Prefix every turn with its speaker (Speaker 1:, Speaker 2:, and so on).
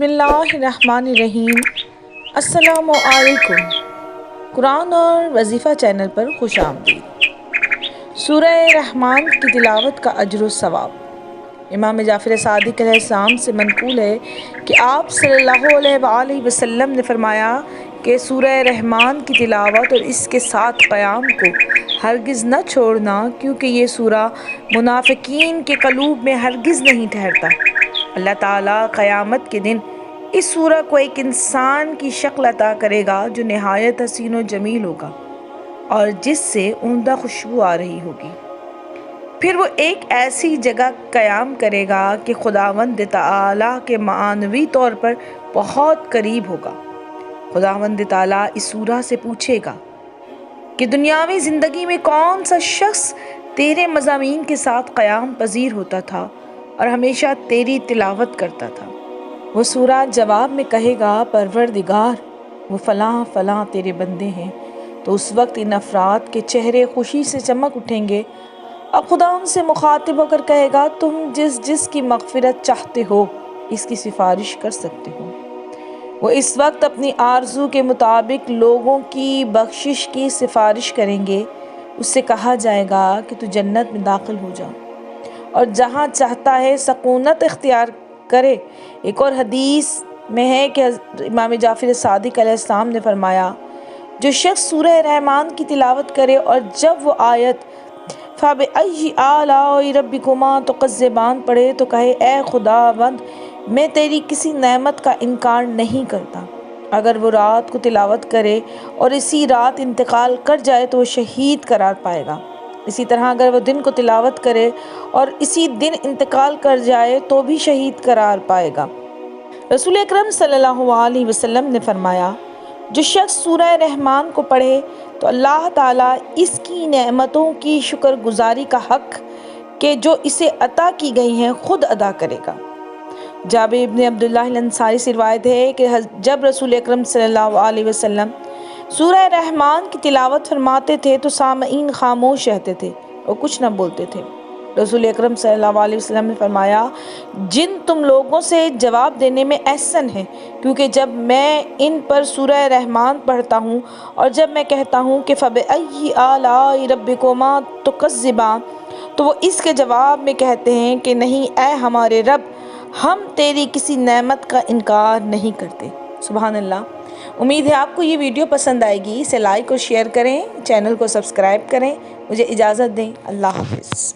Speaker 1: بسم اللہ الرحمن الرحیم۔ السلام علیکم۔ قرآن اور وظیفہ چینل پر خوش آمدید۔ سورہ رحمان کی تلاوت کا اجر و ثواب۔ امام جعفر صادق علیہ السلام سے منقول ہے کہ آپ صلی اللہ علیہ وآلہ وسلم نے فرمایا کہ سورہ رحمان کی تلاوت اور اس کے ساتھ قیام کو ہرگز نہ چھوڑنا، کیونکہ یہ سورہ منافقین کے قلوب میں ہرگز نہیں ٹھہرتا۔ اللہ تعالیٰ قیامت کے دن اس سورہ کو ایک انسان کی شکل عطا کرے گا جو نہایت حسین و جمیل ہوگا اور جس سے عمدہ خوشبو آ رہی ہوگی۔ پھر وہ ایک ایسی جگہ قیام کرے گا کہ خداوند تعالیٰ کے معنوی طور پر بہت قریب ہوگا۔ خداوند تعالیٰ اس سورہ سے پوچھے گا کہ دنیاوی زندگی میں کون سا شخص تیرے مضامین کے ساتھ قیام پذیر ہوتا تھا اور ہمیشہ تیری تلاوت کرتا تھا؟ وہ سورہ جواب میں کہے گا، پروردگار، وہ فلاں فلاں تیرے بندے ہیں۔ تو اس وقت ان افراد کے چہرے خوشی سے چمک اٹھیں گے۔ اب خدا ان سے مخاطب ہو کر کہے گا، تم جس کی مغفرت چاہتے ہو اس کی سفارش کر سکتے ہو۔ وہ اس وقت اپنی آرزو کے مطابق لوگوں کی بخشش کی سفارش کریں گے۔ اس سے کہا جائے گا کہ تو جنت میں داخل ہو جا اور جہاں چاہتا ہے سکونت اختیار کرے۔ ایک اور حدیث میں ہے کہ امام جعفر صادق علیہ السلام نے فرمایا، جو شخص سورہ رحمان کی تلاوت کرے اور جب وہ آیت فَبِأَيِّ آلَاءِ رَبِّكُمَا تُكَذِّبَانِ پڑھے تو کہے، اے خداوند، میں تیری کسی نعمت کا انکار نہیں کرتا۔ اگر وہ رات کو تلاوت کرے اور اسی رات انتقال کر جائے تو وہ شہید قرار پائے گا۔ اسی طرح اگر وہ دن کو تلاوت کرے اور اسی دن انتقال کر جائے تو بھی شہید قرار پائے گا۔ رسول اکرم صلی اللہ علیہ وسلم نے فرمایا، جو شخص سورہ رحمان کو پڑھے تو اللہ تعالیٰ اس کی نعمتوں کی شکر گزاری کا حق کہ جو اسے عطا کی گئی ہیں خود ادا کرے گا۔ جابر بن عبداللہ الانصاری سے روایت ہے کہ جب رسول اکرم صلی اللہ علیہ وسلم سورہ رحمان کی تلاوت فرماتے تھے تو سامعین خاموش رہتے تھے اور کچھ نہ بولتے تھے۔ رسول اکرم صلی اللہ علیہ وسلم نے فرمایا، جن تم لوگوں سے جواب دینے میں احسن ہے، کیونکہ جب میں ان پر سورہ رحمان پڑھتا ہوں اور جب میں کہتا ہوں کہ فَبِأَيِّ آلَاءِ رَبِّكُمَا تُكَذِّبَانِ تو وہ اس کے جواب میں کہتے ہیں کہ نہیں اے ہمارے رب، ہم تیری کسی نعمت کا انکار نہیں کرتے۔ سبحان اللہ۔ امید ہے آپ کو یہ ویڈیو پسند آئے گی۔ اسے لائک اور شیئر کریں، چینل کو سبسکرائب کریں۔ مجھے اجازت دیں، اللہ حافظ۔